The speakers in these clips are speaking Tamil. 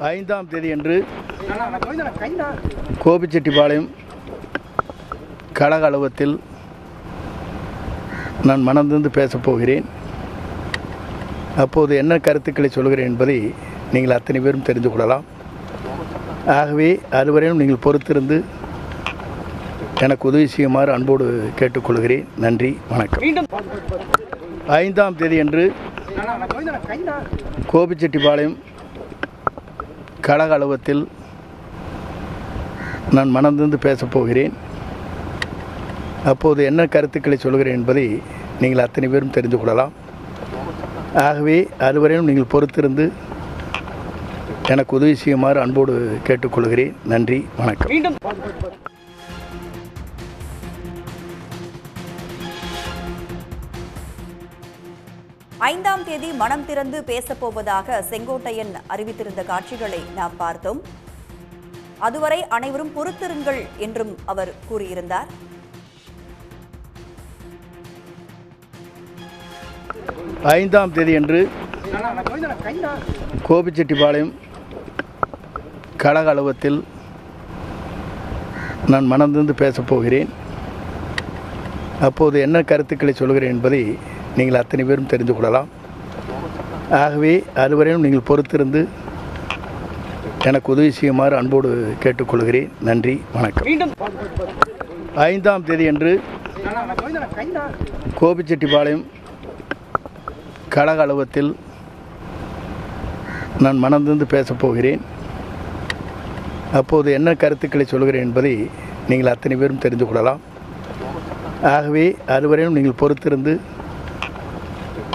5ஆம் தேதி அன்று கோபிச்செட்டிப்பாளையம் கழக அலுவலகத்தில் நான் மனந்திருந்து பேசப் போகிறேன். அப்போது என்ன கருத்துக்களை சொல்கிறேன் என்பதை நீங்கள் அத்தனை பேரும் தெரிந்து கொள்ளலாம். ஆகவே அதுவரையும் நீங்கள் பொறுத்திருந்து எனக்கு உதவி செய்யுமாறு அன்போடு கேட்டுக்கொள்கிறேன். நன்றி, வணக்கம். 5ஆம் தேதி அன்று கோபிச்செட்டிப்பாளையம் கழக அலுவலகத்தில் நான் மனந்திருந்து பேசப் போகிறேன். அப்போது என்ன கருத்துக்களை சொல்கிறேன் என்பதை நீங்கள் அத்தனை பேரும் தெரிந்து கொள்ளலாம். ஆகவே அதுவரையும் நீங்கள் பொறுத்திருந்து எனக்கு உதவி செய்யுமாறு அன்போடு கேட்டுக்கொள்கிறேன். நன்றி, வணக்கம். 5ஆம் தேதி மனம் திறந்து பேசப்போவதாக செங்கோட்டையன் அறிவித்திருந்த காட்சிகளை நாம் பார்த்தோம். அதுவரை அனைவரும் பொறுத்திருங்கள் என்றும் அவர் கூறியிருந்தார். 5ஆம் தேதி அன்று கோபிச்செட்டிப்பாளையம் கழக அலுவலகத்தில் நான் மனந்திருந்து பேசப் போகிறேன். அப்போது என்ன கருத்துக்களை சொல்கிறேன் என்பதை நீங்கள் அத்தனை பேரும் தெரிந்து கொள்ளலாம். ஆகவே அதுவரையும் நீங்கள் பொறுத்திருந்து எனக்கு உதவி செய்யுமாறு அன்போடு கேட்டுக்கொள்கிறேன். நன்றி, வணக்கம். 5ஆம் தேதி அன்று கோபிச்செட்டிப்பாளையம் கழக அலுவலகத்தில் நான் மனந்திருந்து பேசப் போகிறேன். அப்போது என்ன கருத்துக்களை சொல்கிறேன் என்பதை நீங்கள் அத்தனை பேரும் தெரிந்து கொள்ளலாம். ஆகவே அதுவரையும் நீங்கள் பொறுத்திருந்து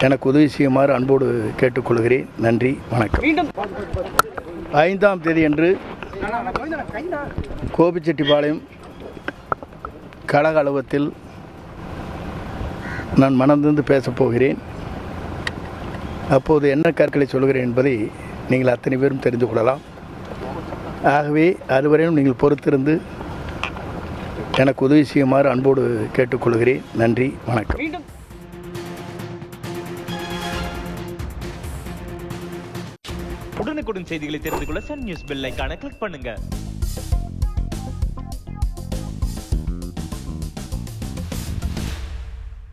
எனக்கு உதவி செய்யுமாறு அன்போடு கேட்டுக்கொள்கிறேன். நன்றி, வணக்கம். 5ஆம் தேதி அன்று கோபிச்செட்டிப்பாளையம் கழக அலுவலகத்தில் நான் மனந்திருந்து பேசப் போகிறேன். அப்போது என்ன கருத்துக்களை சொல்கிறேன் என்பதை நீங்கள் அத்தனை பேரும் தெரிந்து கொள்ளலாம். ஆகவே அதுவரையும் நீங்கள் பொறுத்திருந்து எனக்கு உதவி செய்யுமாறு அன்போடு கேட்டுக்கொள்கிறேன். நன்றி, வணக்கம். உடனுக்குடன் செய்திகளை தெரிந்து கொள்ள சன் நியூஸ் பெல் ஐகானை கிளிக் பண்ணுங்க.